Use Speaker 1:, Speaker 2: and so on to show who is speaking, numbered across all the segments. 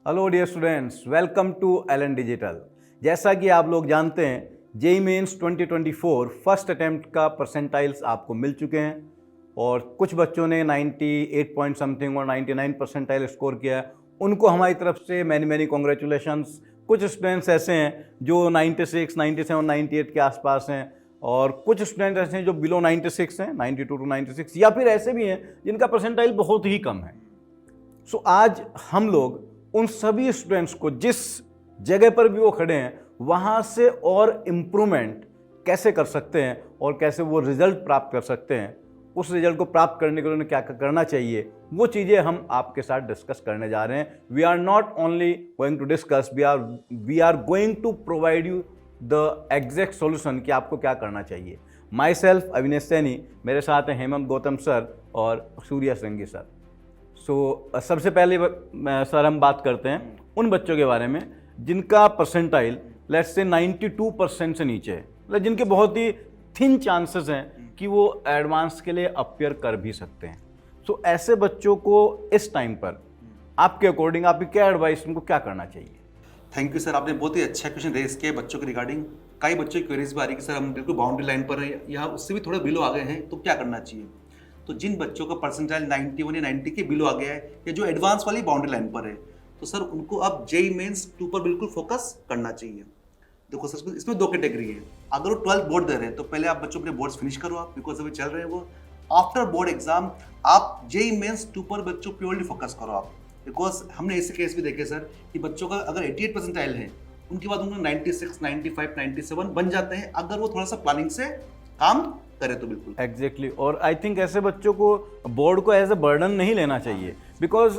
Speaker 1: Hello dear students, welcome to Allen digital. जैसा कि आप लोग जानते हैं, जेईई मेंस 2024 फर्स्ट अटेम्प्ट का परसेंटाइल्स आपको मिल चुके हैं और कुछ बच्चों ने 98 पॉइंट समथिंग और 99 परसेंटाइल स्कोर किया है। उनको हमारी तरफ से मैनी कॉन्ग्रेचुलेशंस। कुछ स्टूडेंट्स ऐसे हैं जो 96, 97, 98 के आसपास हैं और कुछ स्टूडेंट्स ऐसे हैं जो बिलो 96 हैं, 92 टू 96, या फिर ऐसे भी हैं जिनका परसेंटाइल बहुत ही कम है। सो आज हम लोग उन सभी स्टूडेंट्स को जिस जगह पर भी वो खड़े हैं वहाँ से और इम्प्रूवमेंट कैसे कर सकते हैं और कैसे वो रिजल्ट प्राप्त कर सकते हैं, उस रिजल्ट को प्राप्त करने के लिए उन्हें क्या करना चाहिए, वो चीज़ें हम आपके साथ डिस्कस करने जा रहे हैं। We are not only going to discuss, we are going to provide you the exact solution कि आपको क्या करना चाहिए। माई सेल्फ अविनेश सैनी, मेरे साथ हैं हेमंत गौतम सर और सूर्या सिंह सर। सबसे पहले सर हम बात करते हैं उन बच्चों के बारे में जिनका परसेंटाइल लेट्स से 92% से नीचे है, मतलब जिनके बहुत ही थिन चांसेस हैं कि वो एडवांस के लिए अपियर कर भी सकते हैं। सो ऐसे बच्चों को इस टाइम पर आपके अकॉर्डिंग आपकी क्या एडवाइस, उनको क्या करना चाहिए?
Speaker 2: थैंक यू सर, आपने बहुत ही अच्छा क्वेश्चन रेज किया बच्चों के रिगार्डिंग। कई बच्चों की क्वेरीज भी आ रही है कि सर हम बिल्कुल बाउंड्री लाइन पर हैं या उससे भी थोड़े बिलो आ गए हैं, तो क्या करना चाहिए। तो जिन बच्चों का परसेंटाइल 91 या 90 के बिलो आ गया है या जो एडवांस वाली बाउंड्री लाइन पर है, तो सर उनको अब जेईई मेंस 2 पर बिल्कुल फोकस करना चाहिए। देखो सर, इसमें 2 कैटेगरी है। अगर वो 12th बोर्ड दे रहे हैं तो पहले आप बच्चों अपने बोर्ड्स फिनिश करो आप, बिकॉज अभी चल रहे हैं वो। आफ्टर बोर्ड एग्जाम आप जेईई मेंस 2 पर बच्चों प्योरली फोकस करो आप, बिकॉज हमने ऐसे केस भी देखे सर कि बच्चों का अगर 88 परसेंटाइल है, उनके बाद उनको 96, 95, 97 बन जाते हैं अगर वो थोड़ा सा प्लानिंग से काम करे तो। बिल्कुल
Speaker 1: एग्जैक्टली और आई थिंक ऐसे बच्चों को बोर्ड को एज ए बर्डन नहीं लेना चाहिए, बिकॉज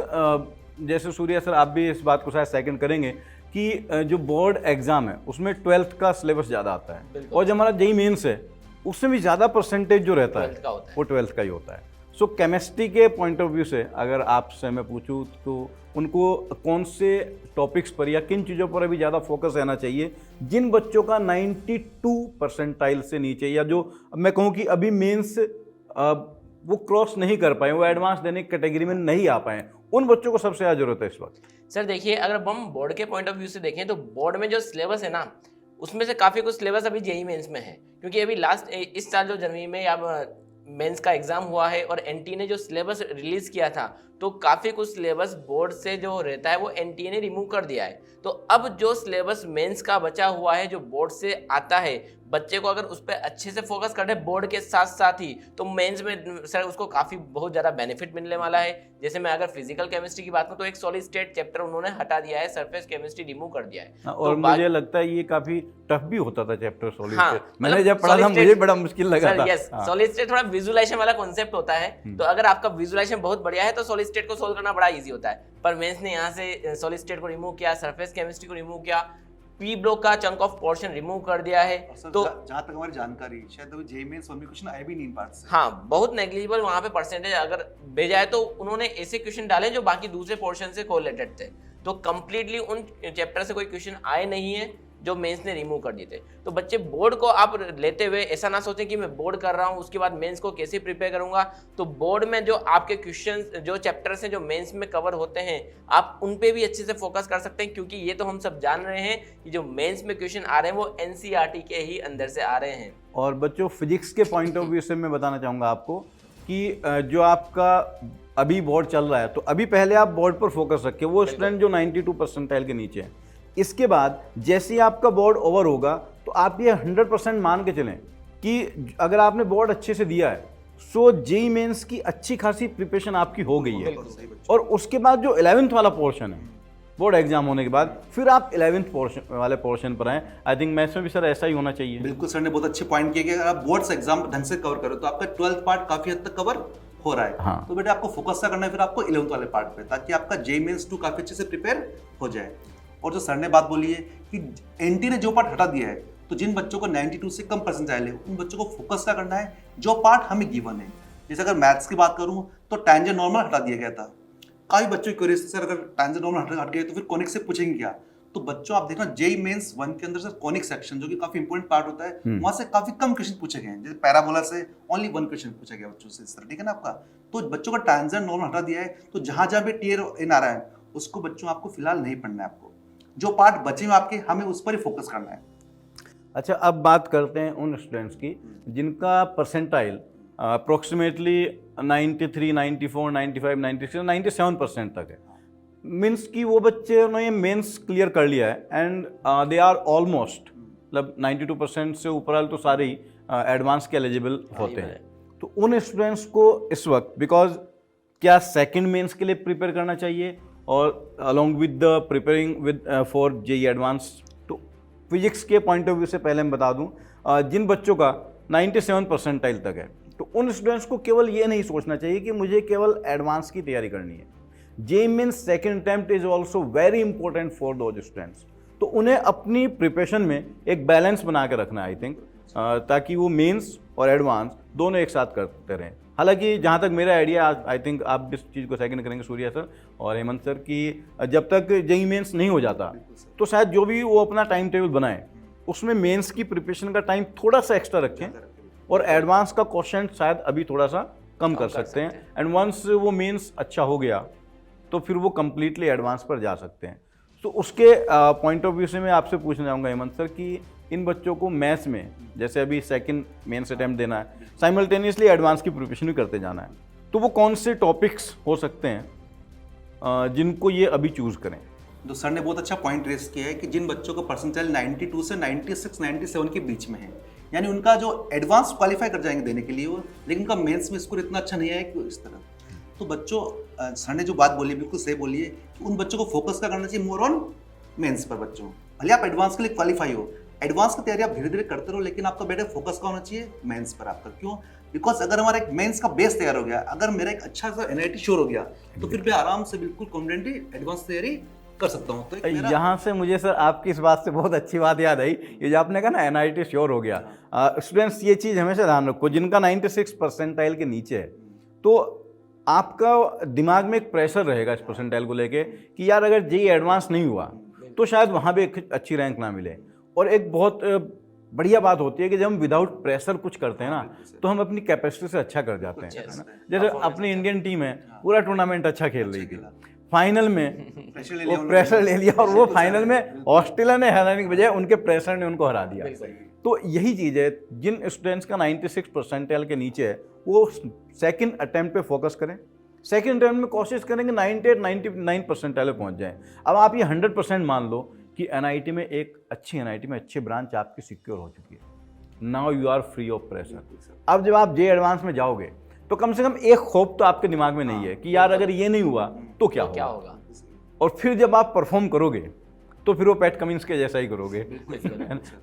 Speaker 1: जैसे सूर्या सर आप भी इस बात को शायद सेकंड करेंगे कि जो बोर्ड एग्जाम है उसमें 12th का सिलेबस ज़्यादा आता है और जो हमारा जेईई मेंस है उसमें भी ज़्यादा परसेंटेज जो रहता है वो 12th का ही होता है। सो केमिस्ट्री के पॉइंट ऑफ व्यू से अगर आपसे मैं पूछूं तो उनको कौन से टॉपिक्स पर या किन चीज़ों पर अभी ज़्यादा फोकस रहना चाहिए जिन बच्चों का 92 परसेंटाइल से नीचे, या जो मैं कहूँ कि अभी मेंस वो क्रॉस नहीं कर पाए, वो एडवांस देने की कैटेगरी में नहीं आ पाए, उन बच्चों को सबसे ज़्यादा जरूरत है इस वक्त?
Speaker 3: सर देखिए, अगर हम बोर्ड के पॉइंट ऑफ व्यू से देखें तो बोर्ड में जो सिलेबस है ना, उसमें से काफ़ी कुछ सिलेबस अभी जेईई मेंस में है, क्योंकि अभी लास्ट इस साल जो जनवरी में या मेंस का एग्जाम हुआ है और एनटीए ने जो सिलेबस रिलीज किया था तो काफ़ी कुछ सिलेबस बोर्ड से जो रहता है वो एनटीए ने रिमूव कर दिया है। तो अब जो सिलेबस मेंस का बचा हुआ है जो बोर्ड से आता है, बच्चे को अगर उस पर अच्छे से फोकस करे बोर्ड के साथ साथ ही, तो मेंस में सर उसको काफ़ी बहुत ज़्यादा बेनिफिट मिलने वाला है। जैसे मैं अगर फिजिकल केमिस्ट्री की बात करूँ तो एक सॉलिड स्टेट चैप्टर उन्होंने हटा दिया है, सरफेस केमिस्ट्री रिमूव कर दिया है।
Speaker 1: और
Speaker 3: तो
Speaker 1: मुझे लगता है ये काफ़ी टफ भी होता था चैप्टर सॉलिड
Speaker 3: हाँ,
Speaker 1: स्टेट। मैंने जब पढ़ा था मुझे बड़ा मुश्किल लगा था।
Speaker 3: यस, सॉलिड स्टेट थोड़ा विजुअलाइजेशन वाला कॉन्सेप्ट होता है, तो अगर आपका विजुअलाइजेशन बहुत बढ़िया है तो सॉलिड स्टेट को सोल्व करना बड़ा इजी होता है। पर मेंस ने यहाँ से सॉलिड स्टेट को रिमूव किया, सरफेस केमिस्ट्री को रिमूव किया, पी ब्लॉक का चंक ऑफ पोर्शन रिमूव कर दिया है।
Speaker 2: तो जहाँ तक हमारी जानकारी शायद अभी जेईई मेंस में क्वेश्चन आए भी नहीं इन पार्ट से।
Speaker 3: हाँ, बहुत नेग्लिजिबल वहाँ पे परसेंटेज अगर भेजा है तो उन्होंने ऐसे क्वेश्चन डाले जो बाकी दूसरे पोर्शन से कोरिलेटेड थे, तो कंप्लीटली उन चैप्टर से कोई क्वेश्चन आए नहीं है जो मेंस ने रिमूव कर दिए थे। तो बच्चे बोर्ड को आप लेते हुए ऐसा ना सोचें कि मैं बोर्ड कर रहा हूँ उसके बाद मेंस को कैसे प्रिपेयर करूंगा। तो बोर्ड में जो आपके क्वेश्चन जो चैप्टर्स हैं जो मेंस में कवर होते हैं आप उन पे भी अच्छे से फोकस कर सकते हैं, क्योंकि ये तो हम सब जान रहे हैं कि जो मेंस में क्वेश्चन आ रहे हैं वो एनसीईआरटी के ही अंदर से आ रहे हैं।
Speaker 1: और बच्चों फिजिक्स के पॉइंट ऑफ व्यू से मैं बताना चाहूँगा आपको कि जो आपका अभी बोर्ड चल रहा है तो अभी पहले आप बोर्ड पर फोकस रखें, वो स्टूडेंट जो 92 परसेंटाइल के नीचे है। इसके बाद जैसे ही आपका बोर्ड ओवर होगा तो आप ये 100% मान के चलें कि अगर आपने बोर्ड अच्छे से दिया है सो जेईई मेंस की अच्छी खासी प्रिपरेशन आपकी हो गई है। और उसके बाद जो 11th वाला पोर्शन है बोर्ड एग्जाम होने के बाद फिर आप 11th पोर्शन वाले पोर्शन पर आए। आई थिंक मैथ्स में भी सर ऐसा ही होना चाहिए।
Speaker 2: बिल्कुल सर ने बहुत अच्छे पॉइंट किए कि अगर आप बोर्ड्स एग्जाम ढंग से कवर करो तो आपका 12th पार्ट काफी हद तक कवर हो रहा है।
Speaker 1: हाँ।
Speaker 2: तो बेटा आपको फोकस करना है फिर आपको 11th वाले पार्ट पे, ताकि आपका जेईई मेंस 2 काफी अच्छे से प्रिपेयर हो जाए। और जो सर ने बात बोली है कि एनटी ने जो पार्ट हटा दिया है, तो जिन बच्चों को 92 से कम परसेंटाइल है उन बच्चों को फोकस क्या करना है जो पार्ट हमें गिवन है। जैसे अगर मैथ्स की बात करूं तो टेंजेंट नॉर्मल हटा दिया गया था। काफी बच्चों की क्वेरीज सर अगर टेंजेंट नॉर्मल हट गए तो फिर कॉनिक से पूछेंगे क्या। तो बच्चों आप देखना जेईई मेंस 1 के अंदर सर कॉनिक सेक्शन जो कि काफी इंपॉर्टेंट पार्ट होता है, वहां से काफी कम क्वेश्चन पूछे गए हैं। जैसे पैराबोला से ओनली 1 क्वेश्चन पूछा गया बच्चों से सर, ठीक है ना आपका। तो बच्चों का टेंजेंट नॉर्मल हटा दिया है, तो जहां जहां भी टियर इन आ रहा है उसको बच्चों आपको फिलहाल नहीं पढ़ना है। आपको जो पार्ट बचे हुए आपके, हमें उस पर ही फोकस करना है।
Speaker 1: अच्छा, अब बात करते हैं उन स्टूडेंट्स की जिनका परसेंटाइल अप्रोक्सीमेटली 93, 94, 95, 96, 97% तक है। मीन्स कि वो बच्चे ने मेंस क्लियर कर लिया है एंड दे आर ऑलमोस्ट, मतलब 92% से ऊपर तो सारे ही एडवांस के एलिजिबल होते हैं। तो उन स्टूडेंट्स को इस वक्त बिकॉज क्या सेकंड मेंस के लिए प्रिपेयर करना चाहिए और along with the preparing with for JEE advance, तो फिजिक्स के पॉइंट ऑफ व्यू से पहले मैं बता दूं, जिन बच्चों का 97 परसेंटाइल तक है, तो उन स्टूडेंट्स को केवल ये नहीं सोचना चाहिए कि मुझे केवल एडवांस की तैयारी करनी है। JEE means second attempt is also very important for those students. तो उन्हें अपनी प्रिपरेशन में एक बैलेंस बना के रखना है आई थिंक, ताकि वो मेंस और एडवांस दोनों एक साथ करते रहें। हालांकि जहाँ तक मेरा आइडिया, आई थिंक आप इस चीज़ को सेकंड करेंगे सूर्या सर और हेमंत सर, कि जब तक जेई मेंस नहीं हो जाता तो शायद जो भी वो अपना टाइम टेबल बनाए उसमें मेंस की प्रिपरेशन का टाइम थोड़ा सा एक्स्ट्रा रखें और एडवांस का क्वेश्चन शायद अभी थोड़ा सा कम कर सकते हैं। एंड वंस वो मेंस अच्छा हो गया तो फिर वो कम्प्लीटली एडवांस पर जा सकते हैं। तो उसके पॉइंट ऑफ व्यू से मैं आपसे पूछना चाहूँगा हेमंत सर कि इन बच्चों को मैथ्स में, जैसे अभी सेकंड मेंस अटेम्प्ट देना है, साइमल्टेनियसली एडवांस की प्रिपरेशन भी करते जाना है, तो वो कौन से टॉपिक्स हो सकते हैं जिनको ये अभी चूज़ करें?
Speaker 2: तो सर ने बहुत अच्छा पॉइंट रेस किया है कि जिन बच्चों का परसेंटाइल 92 से 96, 97 के बीच में है, यानी उनका जो एडवांस क्वालिफाई कर जाएंगे देने के लिए वो, लेकिन उनका मेंस में स्कोर इतना अच्छा नहीं आया कि इस तरह। तो बच्चों, सर ने जो बात बोली बिल्कुल सही बोली है कि उन बच्चों को फोकस क्या करना चाहिए, मोर ऑन मेंस पर। बच्चों भले आप एडवांस के लिए क्वालिफाई हो, एडवांस की तैयारी आप धीरे धीरे करते रहो, लेकिन आपका बेटर फोकस क्या होना चाहिए, मेंस पर आपका। क्यों? बिकॉज अगर हमारा एक मेंस का बेस तैयार हो गया, अगर मेरा एक अच्छा सा एनआईटी श्योर हो गया, तो फिर मैं आराम से बिल्कुल कॉन्फिडेंटली एडवांस तैयारी कर सकता हूँ। तो
Speaker 1: यहाँ से मुझे सर आपकी इस बात से बहुत अच्छी बात याद आई, ये जो आपने कहा ना एनआईटी श्योर हो गया। स्टूडेंट्स ये चीज़ हमेशा ध्यान रखो, जिनका 96 परसेंटाइल के नीचे है, तो आपका दिमाग में एक प्रेशर रहेगा इस परसेंटाइल को लेके कि यार अगर जेई एडवांस नहीं हुआ तो शायद वहाँ भी एक अच्छी रैंक ना मिले। और एक बहुत बढ़िया बात होती है कि जब हम विदाउट प्रेशर कुछ करते हैं ना, तो हम अपनी कैपेसिटी से अच्छा कर जाते हैं, है ना। जैसे अपनी इंडियन टीम है, पूरा टूर्नामेंट अच्छा खेल रही थी, फाइनल में वो प्रेशर ले लिया और वो फाइनल में ऑस्ट्रेलिया ने हराने के बजाय उनके प्रेशर ने उनको हरा दिया। तो यही चीज़ है, जिन स्टूडेंट्स का 96 परसेंटाइल के नीचे है वो सेकंड अटेम्प्ट पे फोकस करें, सेकंड अटेम्प्ट में कोशिश करेंगे 98, 99 परसेंटाइल पहुंच जाएं। अब आप ये 100% मान लो कि एनआईटी में एक अच्छी एनआईटी में अच्छी ब्रांच आपकी सिक्योर हो चुकी है, now you are free of pressure. अब जब आप जेई एडवांस में जाओगे तो कम से कम एक खौफ तो आपके दिमाग में नहीं है कि यार अगर ये नहीं हुआ तो क्या होगा। और फिर जब आप परफॉर्म करोगे तो फिर वो पैट कमिंस के जैसा ही करोगे।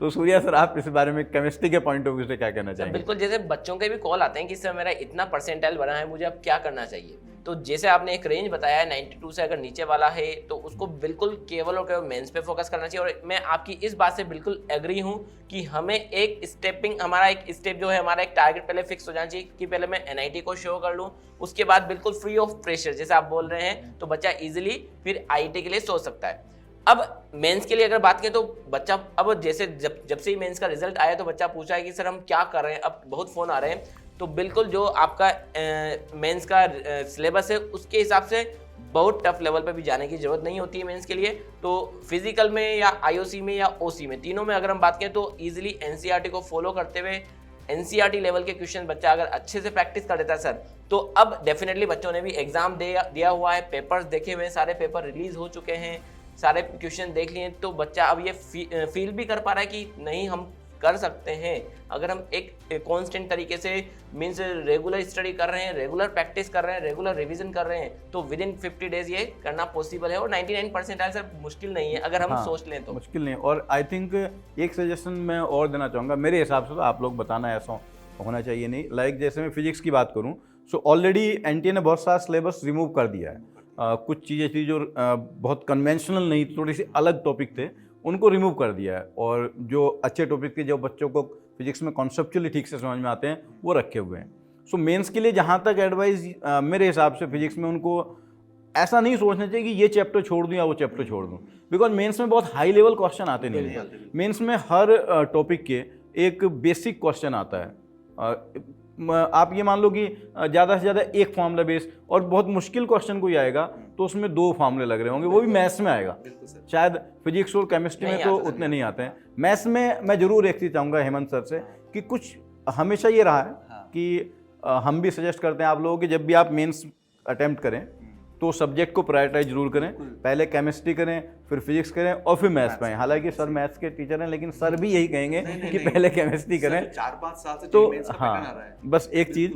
Speaker 1: तो सूर्या सर, आप इस बारे में केमिस्ट्री के पॉइंट ऑफ व्यू से क्या कहना चाहेंगे?
Speaker 3: बिल्कुल, जैसे बच्चों के भी कॉल आते हैं कि सर मेरा इतना परसेंटाइल बना है, मुझे अब क्या करना चाहिए। तो जैसे आपने एक रेंज बताया है 92 से अगर नीचे वाला है तो उसको बिल्कुल केवल और केवल मेंस पे फोकस करना चाहिए। और मैं आपकी इस बात से बिल्कुल एग्री हूँ कि हमें एक स्टेपिंग, हमारा एक स्टेप जो है, हमारा एक टारगेट पहले फिक्स हो जाना चाहिए कि पहले मैं एनआईटी को शो कर लूँ, उसके बाद बिल्कुल फ्री ऑफ प्रेशर जैसे आप बोल रहे हैं, तो बच्चा इजिली फिर आईटी के लिए सोच सकता है। अब मेंस के लिए अगर बात करें तो बच्चा अब जैसे जब से ही मेंस का रिजल्ट आया तो बच्चा पूछा है कि सर हम क्या कर रहे हैं, अब बहुत फ़ोन आ रहे हैं। तो बिल्कुल जो आपका मेंस का सिलेबस है उसके हिसाब से बहुत टफ लेवल पे भी जाने की जरूरत नहीं होती है मेंस के लिए। तो फिजिकल में या आईओसी में या ओसी में, तीनों में अगर हम बात करें तो इजीली एनसीईआरटी को फॉलो करते हुए एनसीईआरटी लेवल के क्वेश्चन बच्चा अगर अच्छे से प्रैक्टिस कर देता है सर, तो अब डेफिनेटली बच्चों ने भी एग्जाम दिया हुआ है, पेपर्स देखे हुए हैं, सारे पेपर रिलीज हो चुके हैं, सारे क्वेश्चन देख लिए, तो बच्चा अब ये फील भी कर पा रहा है कि नहीं हम कर सकते हैं। अगर हम एक कांस्टेंट तरीके से मींस रेगुलर स्टडी कर रहे हैं, रेगुलर प्रैक्टिस कर रहे हैं, रेगुलर रिवीजन कर रहे हैं, तो विद इन 50 डेज ये करना पॉसिबल है। और 99% सर मुश्किल नहीं है अगर हम सोच लें तो।
Speaker 1: मुश्किल नहीं। और आई थिंक एक सजेशन मैं और देना चाहूँगा, मेरे हिसाब से तो आप लोग बताना ऐसा होना चाहिए नहीं। लाइक जैसे मैं फिजिक्स की बात करूँ, सो ऑलरेडी एनटीए ने बहुत सारा सिलेबस रिमूव कर दिया है। कुछ चीज़ें थी जो बहुत कन्वेंशनल नहीं, थोड़ी सी अलग टॉपिक थे, उनको रिमूव कर दिया है। और जो अच्छे टॉपिक थे, जो बच्चों को फिजिक्स में कॉन्सेप्चुअली ठीक से समझ में आते हैं, वो रखे हुए हैं। सो मेंस के लिए जहाँ तक एडवाइस मेरे हिसाब से फिजिक्स में उनको ऐसा नहीं सोचना चाहिए कि ये चैप्टर छोड़ दूँ या वो चैप्टर छोड़ दूँ, बिकॉज मेंस में बहुत हाई लेवल क्वेश्चन आते नहीं हैं। मेंस में हर टॉपिक के एक बेसिक क्वेश्चन आता है। आप ये मान लो कि ज़्यादा से ज़्यादा एक फार्मूला बेस, और बहुत मुश्किल क्वेश्चन कोई आएगा तो उसमें 2 फार्मूले लग रहे होंगे, वो भी मैथ्स में आएगा।
Speaker 2: बिल्कुल सर।
Speaker 1: शायद फिजिक्स और केमिस्ट्री में तो उतने नहीं आते हैं। मैथ्स में मैं जरूर एक चीज़ चाहूँगा हेमंत सर से कि कुछ हमेशा ये रहा है कि हम भी सजेस्ट करते हैं आप लोगों कि जब भी आप मेंस अटेम्प्ट करें तो सब्जेक्ट को प्रायोरिटाइज जरूर करें, पहले केमिस्ट्री करें, फिर फिजिक्स करें और फिर मैथ्स में। हालांकि सर मैथ्स के टीचर हैं, लेकिन सर भी यही कहेंगे कि पहले केमिस्ट्री करें।
Speaker 2: 4-5 साल से
Speaker 1: तो
Speaker 2: मेंस का
Speaker 1: हाँ,
Speaker 2: पैटर्न आ रहा है।
Speaker 1: बस एक चीज़,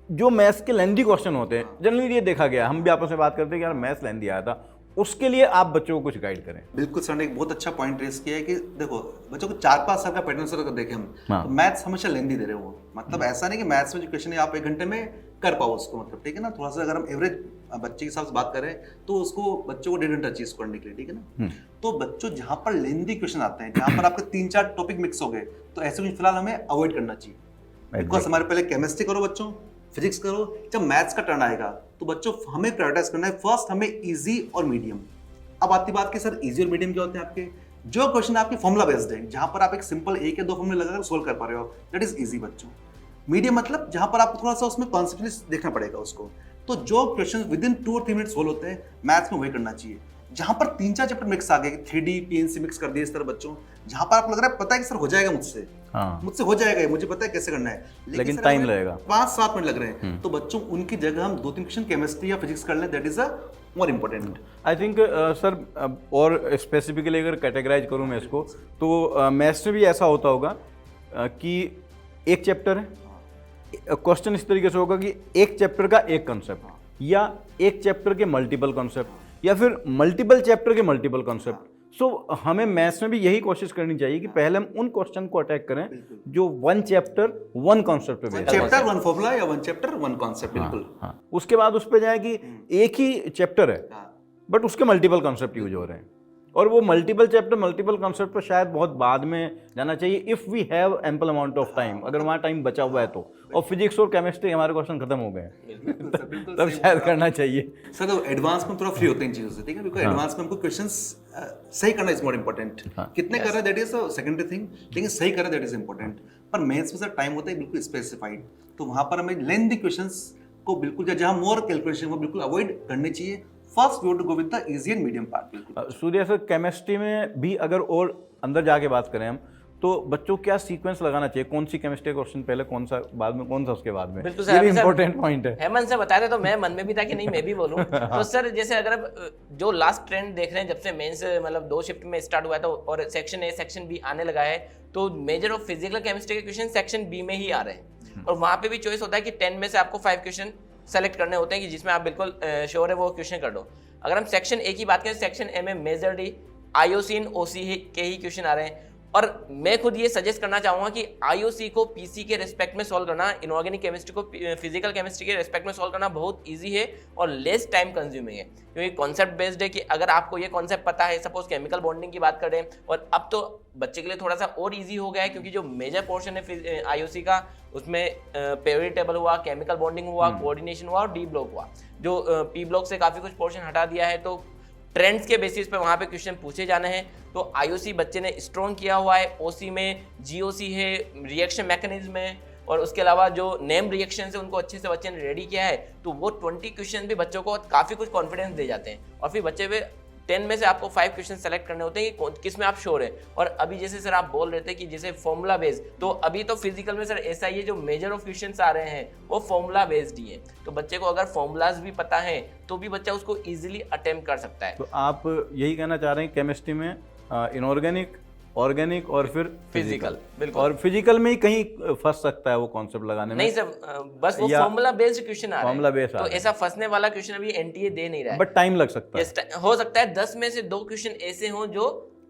Speaker 1: जो मैथ्स के लेंदी क्वेश्चन होते हैं जनरली ये देखा गया, हम भी आपस में बात करते हैं कि यार मैथ्स लेंदी आया था, उसके लिए आप बच्चों को कुछ गाइड करें।
Speaker 2: बिल्कुल सर ने एक बहुत अच्छा पॉइंट रेस किया है कि देखो बच्चों को 4-5 साल का पैटर्न सर अगर देखें हम,
Speaker 1: हाँ।
Speaker 2: तो मैथ्स हमेशा लेंदी दे रहे हो, मतलब ऐसा नहीं कि मैथ्स में जो क्वेश्चन है आप 1 घंटे में कर पाओ उसको, मतलब ठीक है ना। थोड़ा सा अगर हम एवरेज बच्चे के हिसाब से बात करें तो उसको बच्चों को 1.5 घंटा चीज करने के लिए, ठीक है ना। तो बच्चों जहाँ पर लेंदी क्वेश्चन आते हैं, जहाँ पर आपके 3-4 टॉपिक मिक्स हो गए, तो ऐसे कुछ फिलहाल हमें अवॉइड करना चाहिए। बिकॉज हमारे पहले केमिस्ट्री करो बच्चों, फिजिक्स करो, जब मैथ्स का टर्न आएगा तो बच्चों हमें प्रायोरिटाइज करना है फर्स्ट, हमें इजी और मीडियम। अब आती बात की सर इजी और मीडियम क्या होते हैं आपके, जो क्वेश्चन आपके फॉर्मूला बेस्ड है, जहां पर आप एक सिंपल 1 या 2 फॉर्मूले लगाकर सोल्व कर पा रहे हो, दैट इज इजी बच्चों। मीडियम मतलब जहां पर आपको थोड़ा सा उसमें कॉन्सेप्ट देखना पड़ेगा उसको, तो जो क्वेश्चन विद इन 2 और 3 मिनट सोल्व होते हैं मैथ्स में वही करना चाहिए। जहां पर 3-4 चैप्टर मिक्स आ गए, 3D PNC मिक्स कर दिए इस तरह बच्चों, जहां पर आपको लग रहा है पता है कि सर हो जाएगा मुझसे,
Speaker 1: हाँ,
Speaker 2: मुझसे हो जाएगा, मुझे पता है कैसे करना है,
Speaker 1: लेकिन
Speaker 2: सर
Speaker 1: टाइम
Speaker 2: हमें
Speaker 1: लगेगा,
Speaker 2: 5-7 मिनट लग रहे हैं, तो बच्चों उनकी जगह हम 2-3 क्वेश्चन केमिस्ट्री या फिजिक्स कर लें, that is a more important.
Speaker 1: I think sir, और स्पेसिफिकली अगर कैटेगराइज करूँ मैं इसको, तो मैथ्स में भी ऐसा होता होगा कि एक चैप्टर है, क्वेश्चन इस तरीके से होगा कि एक चैप्टर का एक कंसेप्ट, या एक चैप्टर के मल्टीपल कॉन्सेप्ट, या फिर मल्टीपल चैप्टर के मल्टीपल कॉन्सेप्ट। सो हमें मैथ्स में भी यही कोशिश करनी चाहिए कि पहले हम उन क्वेश्चन को अटैक करें जो 1 चैप्टर 1 कॉन्सेप्ट पे बेस्ड है।
Speaker 2: चैप्टर 1 फॉर्मूला या 1 चैप्टर 1 कॉन्सेप्ट, बिल्कुल।
Speaker 1: हाँ, उसके बाद उस पे जाए कि एक ही चैप्टर है बट उसके मल्टीपल कॉन्सेप्ट यूज हो रहे हैं, और वो मल्टीपल चैप्टर मल्टीपल कॉन्सेप्ट पर शायद बहुत बाद में जाना चाहिए if we have ample amount of time, अगर वहाँ टाइम बचा हुआ है तो। और फिजिक्स और केमिस्ट्री हमारे क्वेश्चन खत्म हो गए हैं तब शायद करना चाहिए
Speaker 2: सर। तो एडवांस में थोड़ा फ्री होते हैं इन चीज़ों से, ठीक है, बिकॉज एडवांस में हमको क्वेश्चंस सही करना इज मोर इम्पोर्टेंट। कितने कर रहे हैं दैट इज सेकेंडरी थिंग, लेकिन सही कर रहे हैं दैट इज इम्पोर्टेंट। पर मेंस में सर टाइम होता है बिल्कुल स्पेसिफाइड, तो वहाँ पर हमें लेंथी क्वेश्चंस को बिल्कुल, जहाँ मोर कैलकुलेशन वो बिल्कुल अवॉइड करनी चाहिए। First we have to go with the easy and medium part. बिल्कुल
Speaker 1: सूर्य सर, केमिस्ट्री में भी अगर और अंदर जाके बात करें हम, तो बच्चों क्या सीक्वेंस लगाना चाहिए, कौन सी केमिस्ट्री क्वेश्चन पहले, कौन सा बाद में, कौन सा उसके बाद में,
Speaker 3: बिल्कुल
Speaker 1: ये भी इंपॉर्टेंट पॉइंट है।
Speaker 3: हेमंत से बताते तो मैं मन में भी था कि नहीं मैं भी बोलूं। तो सर जैसे अगर जो लास्ट ट्रेंड देख रहे हैं, जब से मेंस मतलब 2 शिफ्ट में स्टार्ट हुआ है, तो और सेक्शन ए सेक्शन बी आने लगा है, तो मेजर ऑफ फिजिकल केमिस्ट्री के क्वेश्चन सेक्शन बी में ही आ रहे हैं, और वहाँ पे भी चॉइस होता है कि 10 में से आपको 5 क्वेश्चन सेलेक्ट करने होते हैं कि जिसमें आप बिल्कुल श्योर है वो क्वेश्चन कर दो। अगर हम सेक्शन ए की बात करें, सेक्शन ए में मेजरली आईओसी एंड ओसी के ही क्वेश्चन आ रहे हैं, और मैं खुद ये सजेस्ट करना चाहूंगा कि आईओसी को पीसी के रिस्पेक्ट में सॉल्व करना, इनऑर्गेनिक केमिस्ट्री को फिजिकल केमिस्ट्री के रिस्पेक्ट में सॉल्व करना बहुत इजी है और लेस टाइम कंज्यूमिंग है, क्योंकि कॉन्सेप्ट बेस्ड है कि अगर आपको ये कॉन्सेप्ट पता है, सपोज केमिकल बॉन्डिंग की बात करें, और अब तो बच्चे के लिए थोड़ा सा और इजी हो गया है, क्योंकि जो मेजर पोर्शन है आईओसी का, उसमें पेरियोडिक टेबल हुआ, केमिकल बॉन्डिंग हुआ, कोऑर्डिनेशन हुआ और डी ब्लॉक हुआ। जो पी ब्लॉक से काफी कुछ पोर्शन हटा दिया है, तो ट्रेंड्स के बेसिस पे वहाँ पे क्वेश्चन पूछे जाने हैं। तो आईओसी बच्चे ने स्ट्रॉन्ग किया हुआ है, ओसी में जीओसी है, रिएक्शन मैकेनिज्म है, और उसके अलावा जो नेम रिएक्शन है उनको अच्छे से बच्चे ने रेडी किया है, तो वो 20 क्वेश्चन भी बच्चों को काफ़ी कुछ कॉन्फिडेंस दे जाते हैं, और फिर बच्चे पे 10 में से आपको 5 क्वेश्चन सेलेक्ट करने होते हैं कि किस में आप श्योर है। और अभी जैसे सर आप बोल रहे थे कि जैसे फॉर्मूला बेस्ड, तो अभी तो फिजिकल में सर ऐसा ही है, जो मेजर ऑफ क्वेश्चन आ रहे हैं वो फॉर्मूला बेस्ड ही है, तो बच्चे को अगर फॉर्मूलाज भी पता है तो भी बच्चा उसको इजीली अटेम्प्ट कर सकता है।
Speaker 1: तो आप यही कहना चाह रहे हैं केमिस्ट्री में इनऑर्गेनिक, ऑर्गेनिक और फिर फिजिकल,
Speaker 3: बिल्कुल,
Speaker 1: और फिजिकल में ही कहीं फंस सकता है वो कॉन्सेप्ट लगाने में?
Speaker 3: नहीं सर, बस वो फॉर्मूला बेस्ड क्वेश्चन आ रहे हैं, तो ऐसा फंसने वाला क्वेश्चन अभी एनटीए दे नहीं रहा है,
Speaker 1: बट टाइम लग सकता है।
Speaker 3: हो सकता है 10 में से 2 क्वेश्चन ऐसे हों जो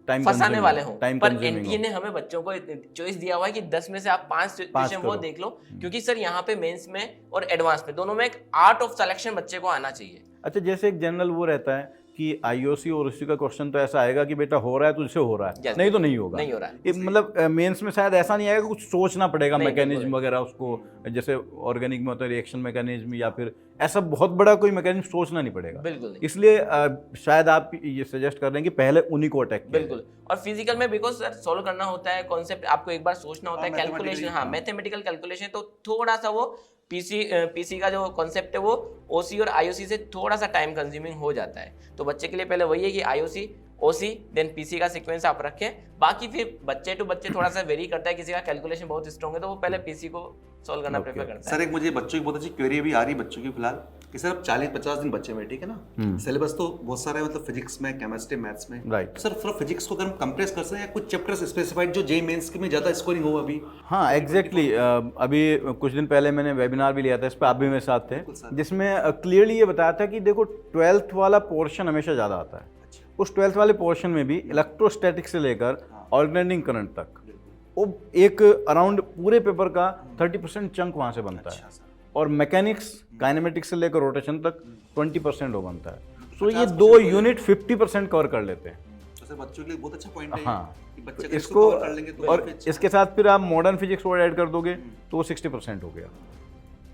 Speaker 3: फंसाने वाले हों, पर एनटीए ने हमें बच्चों को चॉइस दिया हुआ है कि 10 में से आप 5 क्वेश्चन वो देख लो, क्योंकि सर यहाँ पे मेंस में और एडवांस में दोनों में एक आर्ट ऑफ सिलेक्शन बच्चे को आना चाहिए।
Speaker 1: अच्छा, जैसे एक जनरल वो रहता है कि आईओसी और उसी का क्वेश्चन तो ऐसा आएगा कि बेटा हो रहा है तो इससे हो रहा है,
Speaker 3: Yes,
Speaker 1: नहीं तो नहीं होगा।
Speaker 3: नहीं हो रहा है।
Speaker 1: ये मतलब मेंस में शायद ऐसा नहीं आएगा, कुछ सोचना पड़ेगा
Speaker 3: नहीं,
Speaker 1: मैकेनिज्म
Speaker 3: बिल्कुल।
Speaker 1: वगैरह उसको, जैसे ऑर्गेनिक में होता है रिएक्शन मैकेनिज्म, या फिर ऐसा बहुत बड़ा कोई मैकेनिज्म सोचना नहीं पड़ेगा।
Speaker 3: बिल्कुल नहीं।
Speaker 1: इसलिए शायद आप ये सजेस्ट कर रहे हैं कि पहले उन्हीं को अटैक किया
Speaker 3: बिल्कुल। और फिजिकल में बिकॉज सर सॉल्व करना होता है कॉन्सेप्ट, आपको एक बार सोचना होता है, कैलकुलेशन, हाँ मैथमेटिकल कैलकुलेशन, तो थोड़ा सा वो पीसी का जो कॉन्सेप्ट है वो ओसी और आईओसी से थोड़ा सा टाइम कंज्यूमिंग हो जाता है। तो बच्चे के लिए पहले वही है कि आईओसी ओसी देन पीसी का सीक्वेंस आप रखें। बाकी फिर बच्चे टू बच्चे थोड़ा सा वेरी करता है, किसी का कैलकुलेशन बहुत स्ट्रॉन्ग है तो वो पहले पीसी को सॉल्व करना प्रेफर करता है।
Speaker 2: सर एक मुझे बच्चों की बहुत अच्छी क्वेरी भी आ रही है बच्चों की फिलहाल कि सर अब 40-50 दिन बच्चे में, ठीक है ना, सिलेबस तो बहुत सारा है, मतलब फिजिक्स में, केमिस्ट्री, मैथ्स में,
Speaker 1: राइट।
Speaker 2: सर थोड़ा फिजिक्स को अगर हम कंप्रेस कर सकते हैं या कुछ चैप्टर्स स्पेसिफाइड जो जेईई मेंस में ज़्यादा स्कोरिंग हो अभी।
Speaker 1: हाँ एग्जैक्टली अभी कुछ दिन पहले मैंने वेबिनार भी लिया था, इस पर आप भी मेरे साथ थे, जिसमें क्लियरली ये बताया था कि देखो 12th वाला पोर्शन हमेशा ज़्यादा आता है। उस 12th वाले पोर्शन में भी इलेक्ट्रोस्टैटिक से लेकर ऑल्टरनेटिंग करंट तक वो एक अराउंड पूरे पेपर का 30% चंक वहाँ से बनता है, और मैकेनिक्स काइनेमेटिक्स से लेकर रोटेशन तक 20% वो बनता है। सो ये 2 यूनिट 50% कवर कर लेते हैं।
Speaker 2: तो सर बच्चों के लिए बहुत अच्छा पॉइंट है
Speaker 1: हाँ,
Speaker 2: कि बच्चे
Speaker 1: तो
Speaker 2: इसको
Speaker 1: इसको
Speaker 2: कवर कर लेंगे तो
Speaker 1: और
Speaker 2: काफी अच्छा।
Speaker 1: इसके साथ फिर आप मॉडर्न फिजिक्स और ऐड कर दोगे तो वो 60% हो गया।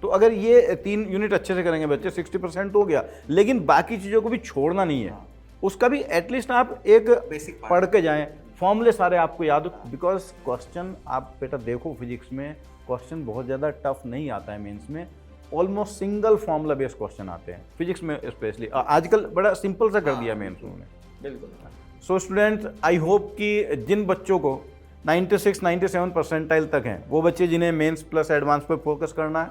Speaker 1: तो अगर ये 3 यूनिट अच्छे से करेंगे बच्चे 60% हो गया, लेकिन बाकी चीज़ों को भी छोड़ना नहीं है, उसका भी एटलीस्ट आप एक
Speaker 2: बेसिक
Speaker 1: पढ़ के जाएं, फॉर्मूले सारे आपको याद हो, बिकॉज क्वेश्चन आप बेटा देखो फिजिक्स में क्वेश्चन बहुत ज़्यादा टफ नहीं आता है मेंस में, almost single formula based question आते हैं फिजिक्स में स्पेशली। आजकल बड़ा सिंपल सा कर दिया मेंस में।
Speaker 3: बिल्कुल।
Speaker 1: सो स्टूडेंट्स आई होप कि जिन बच्चों को 96-97 परसेंटाइल तक हैं, वो बच्चे जिन्हें मेंस प्लस एडवांस पर फोकस करना है,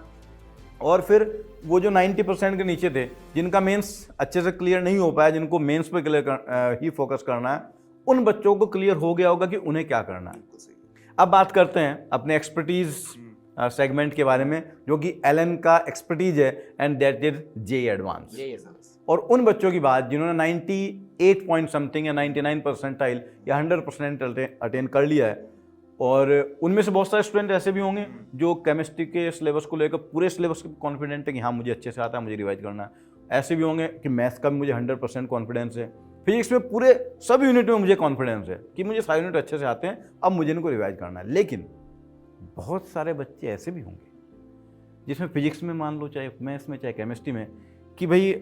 Speaker 1: और फिर वो जो 90% के नीचे थे जिनका मेंस अच्छे से क्लियर नहीं हो पाया, जिनको मेंस पे क्लियर ही फोकस करना है, उन बच्चों को क्लियर हो गया होगा कि उन्हें क्या करना है। अब बात करते हैं अपने एक्सपर्टीज सेगमेंट के बारे में, जो कि एलन का एक्सपर्टीज है, and that is JEE advance. और उन बच्चों की बात जिन्होंने 98 पॉइंट समथिंग या 99 परसेंटाइल या 100% अटेन कर लिया है, और उनमें से बहुत सारे स्टूडेंट ऐसे भी होंगे जो केमिस्ट्री के सिलेबस को लेकर पूरे सिलेबस के कॉन्फिडेंट है कि हाँ मुझे अच्छे से आता है, मुझे रिवाइज करना है। ऐसे भी होंगे कि मैथ्स का भी मुझे 100% कॉन्फिडेंस है, फिजिक्स में पूरे सब यूनिट में मुझे कॉन्फिडेंस है कि मुझे सारे यूनिट अच्छे से आते हैं, अब मुझे इनको रिवाइज करना है। लेकिन बहुत सारे बच्चे ऐसे भी होंगे जिसमें फिजिक्स में मान लो, चाहे मैथ्स में चाहे केमिस्ट्री में, कि भाई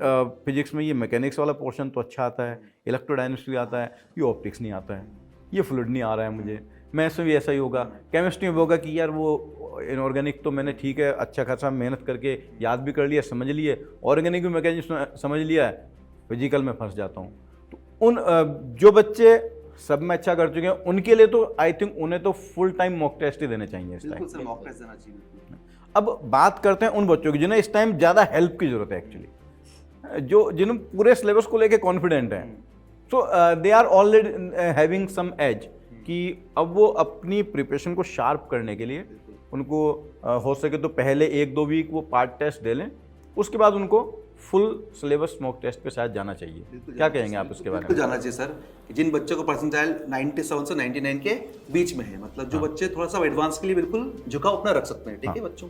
Speaker 1: फिजिक्स में ये मैकेनिक्स वाला पोर्शन तो अच्छा आता है, इलेक्ट्रोडायनेमिक्स भी आता है, ये ऑप्टिक्स नहीं आता है, ये फ्लूइड नहीं आ रहा है मुझे, मैथ्स में भी ऐसा ही होगा, केमिस्ट्री में होगा कि यार वो इनऑर्गेनिक तो मैंने ठीक है अच्छा खासा मेहनत करके याद भी कर लिया, समझ लिए, ऑर्गेनिक भी मैकेनिक्स समझ लिया है, फिजिकल में फंस जाता हूँ। तो उन जो बच्चे सब में अच्छा कर चुके हैं उनके लिए तो आई थिंक उन्हें तो फुल टाइम मॉक टेस्ट ही देने चाहिए इस टाइम।
Speaker 2: सर मॉक टेस्ट देना चाहिए।
Speaker 1: अब बात करते हैं उन बच्चों की जिन्हें इस टाइम ज़्यादा हेल्प की जरूरत है एक्चुअली, जो जिन्हें पूरे सिलेबस को लेके कॉन्फिडेंट हैं। So they are already having some edge कि अब वो अपनी प्रिपरेशन को शार्प करने के लिए उनको हो सके तो पहले 1-2 वीक वो पार्ट टेस्ट दे लें, उसके बाद उनको फुल सिलेबस मॉक टेस्ट पे शायद जाना चाहिए। क्या कहेंगे आप इसके बारे में?
Speaker 2: जाना चाहिए सर, जिन बच्चों को परसेंटाइल 97 से 99 के बीच में है, मतलब जो बच्चे थोड़ा सा एडवांस के लिए बिल्कुल झुकाव अपना रख सकते हैं, ठीक है बच्चों।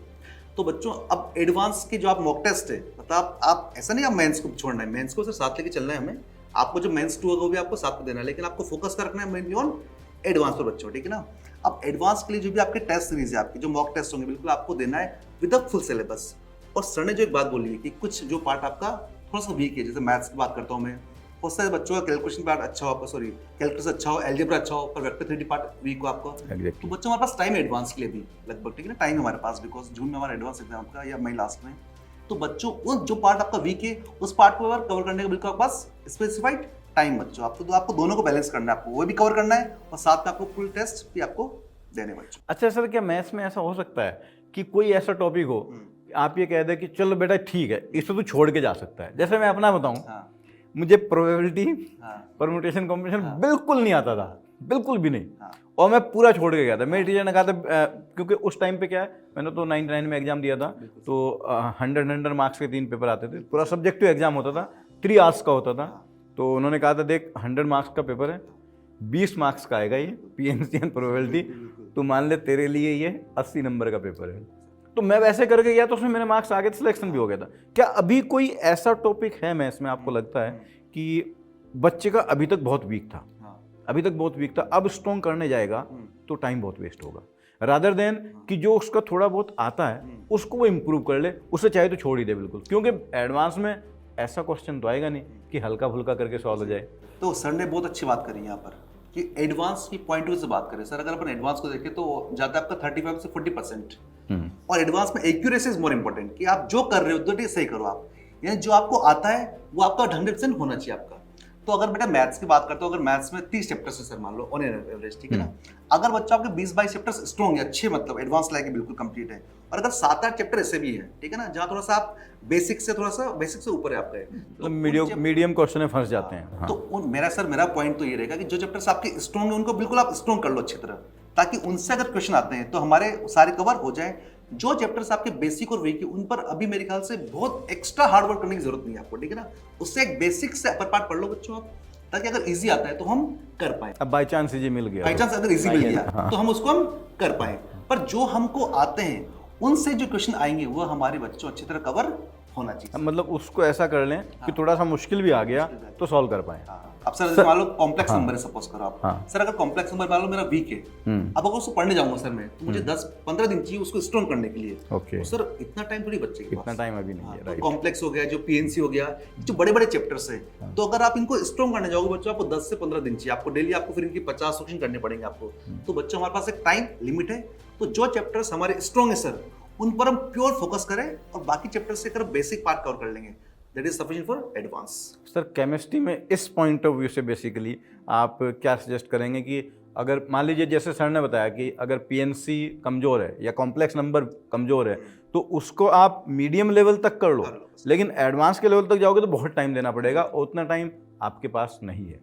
Speaker 2: तो बच्चों अब एडवांस के जो आप मॉक टेस्ट है, मतलब आप ऐसा नहीं आप मेंस को छोड़ना है, मेंस को सर साथ लेके चलना है हमें, आपको जो मेंस 2 होगा वो भी आपको साथ में देना है, लेकिन आपको फोकस कर रखना है मेनली ऑन एडवांस पर बच्चों, ठीक है ना। अब एडवांस के लिए जो भी आपके टेस्ट सीरीज है, आपके जो मॉक टेस्ट होंगे, बिल्कुल आपको देना है विद द फुल सिलेबस। और सर ने जो एक बात बोली है कि कुछ जो पार्ट आपका थोड़ा सा वीक है, जैसे मैथ्स की बात करता हूँ मैं, बहुत सारे बच्चों का कैलकुलेशन पार्ट अच्छा हो, आपका सॉरी कैलकुलस अच्छा हो, अलजेब्रा अच्छा हो, पर वेक्टर 3D पार्ट वीक हो आपका। तो बच्चों हमारे पास टाइम है एडवांस के लिए भी लगभग, ठीक है ना, टाइम है हमारे पास, बिकॉज जून में हमारा एडवांस एग्जाम का या मई लास्ट में। तो बच्चों वो जो पार्ट आपका वीक है उस पार्ट को कवर करने का बिल्कुल आपके पास स्पेसिफाइड टाइम बच्चों, आपको दोनों को बैलेंस करना है, आपको वो भी कवर करना है और साथ में आपको फुल टेस्ट भी आपको देने बच्चों।
Speaker 1: अच्छा सर, क्या मैथ्स में ऐसा हो सकता है कि कोई ऐसा टॉपिक हो आप ये कह दे कि चलो बेटा ठीक है इसे तू छोड़ के जा सकता है? जैसे मैं अपना बताऊं, मुझे प्रोबेबिलिटी, परम्यूटेशन, कॉम्बिनेशन बिल्कुल नहीं आता था, बिल्कुल भी नहीं, और मैं पूरा छोड़ के गया था। मेरे टीचर ने कहा था क्योंकि उस टाइम पे क्या है, मैंने तो 99 में एग्जाम दिया था, तो 100 मार्क्स के 3 पेपर आते थे, पूरा सब्जेक्टिव एग्जाम होता था, 3 आवर्स का होता था। तो उन्होंने कहा था देख 100 मार्क्स का पेपर है, 20 मार्क्स का आएगा ये पीएनसी एंड प्रोबेबिलिटी, तो मान ले तेरे लिए ये 80 नंबर का पेपर है। तो मैं वैसे करके गया तो उसमें मेरे मार्क्स आ गए, सिलेक्शन भी हो गया था। क्या अभी कोई ऐसा टॉपिक है मैथ्स में आपको लगता है कि बच्चे का अभी तक बहुत वीक था,
Speaker 2: हाँ
Speaker 1: अभी तक बहुत वीक था, अब स्ट्रॉन्ग करने जाएगा तो टाइम बहुत वेस्ट होगा, रादर देन कि जो उसका थोड़ा बहुत आता है उसको वो इम्प्रूव कर ले, उसे चाहे तो छोड़ ही दे बिल्कुल, क्योंकि एडवांस में ऐसा क्वेश्चन तो आएगा नहीं कि हल्का फुल्का करके सॉल्व हो जाए।
Speaker 2: तो सर ने बहुत अच्छी बात करी यहाँ पर कि एडवांस की पॉइंट ऑफ व्यू से बात करें सर, अगर अपन एडवांस को देखें तो जाता है आपका 35 से 40%। और एडवांस में एक्यूरेसी इज मोर इंपॉर्टेंट कि आप जो कर रहे हो तो सही करो आप, यानी जो आपको आता है वो आपका 100% होना चाहिए आपका। तो अगर बेटा मैथ्स की बात करते हो, अगर मैथ्स में 30 चैप्टर्स है सर मान लो ऑन एवरेज, ठीक है ना, अगर बच्चा आपके 20-22 चैप्टर्स स्ट्रॉन्ग है, अच्छे मतलब एडवांस लाइक बिल्कुल कंप्लीट है, और अगर 7-8 चैप्टर ऐसे भी है, ठीक है ना, जहाँ थोड़ा सा आप बेसिक से ऊपर है आपका,
Speaker 1: तो मीडियम क्वेश्चन में फंस जाते हैं। हाँ।
Speaker 2: तो मेरा पॉइंट तो ये रहेगा कि जो चैप्टर्स आपके स्ट्रॉन्ग है उनको बिल्कुल आप स्ट्रॉन्ग कर लो अच्छी तरह, ताकि उनसे अगर क्वेश्चन आते हैं तो हमारे सारे कवर हो जाए। जो चैप्टर्स आपके बेसिक और वीक है उन पर अभी मेरे ख्याल से बहुत एक्स्ट्रा हार्ड वर्क करने की जरूरत नहीं है आपको, ठीक है ना, उससे एक बेसिक से अपर पार्ट पढ़ लो बच्चों आप, ताकि अगर इजी आता है तो हम कर पाए।
Speaker 1: अब बाई चांस इजी मिल गया,
Speaker 2: बाई चांस अगर इजी मिल गया तो हम उसको हम कर पाए, पर जो हमको आते हैं उनसे जो क्वेश्चन आएंगे वो हमारे बच्चों अच्छी तरह कवर होना चाहिए।
Speaker 1: मतलब उसको ऐसा कर लें कि थोड़ा सा मुश्किल भी आ गया तो सॉल्व कर पाए।
Speaker 2: अब सर मान लो कॉम्प्लेक्स नंबर है, सपोज करो आप, सर अगर कॉम्प्लेक्स नंबर मान लो मेरा वीक है, अब अगर उसको पढ़ने जाऊंगा सर मैं, तो मुझे 10-15 दिन चाहिए उसको स्ट्रॉन्ग करने के लिए।
Speaker 1: ओके,
Speaker 2: सर इतना टाइम थोड़ी बच्चे के पास,
Speaker 1: इतना टाइम अभी नहीं है, राइट।
Speaker 2: कॉम्प्लेक्स हो गया, जो पीएनसी हो गया, जो बड़े बड़े चैप्टर्स है, तो अगर आप इनको स्ट्रॉन्ग करने जाओगे बच्चों, आपको 10 से 15 दिन चाहिए, आपको डेली आपको फिर इनकी 50 क्वेश्चन करने पड़ेंगे आपको। तो बच्चों हमारे पास एक टाइम लिमिट है, तो जो चैप्टर्स हमारे स्ट्रॉन्ग है सर उन पर हम प्योर फोकस करें, और बाकी चैप्टर्स से बेसिक पार्ट कवर कर लेंगे, that is sufficient for advance.
Speaker 1: Sir chemistry में इस पॉइंट ऑफ व्यू से बेसिकली आप क्या सजेस्ट करेंगे कि अगर मान लीजिए जैसे सर ने बताया कि अगर पीएनसी कमज़ोर है या कॉम्प्लेक्स नंबर कमज़ोर है तो उसको आप मीडियम लेवल तक कर लो, लेकिन एडवांस के लेवल तक जाओगे तो बहुत टाइम देना पड़ेगा, उतना टाइम आपके पास नहीं है।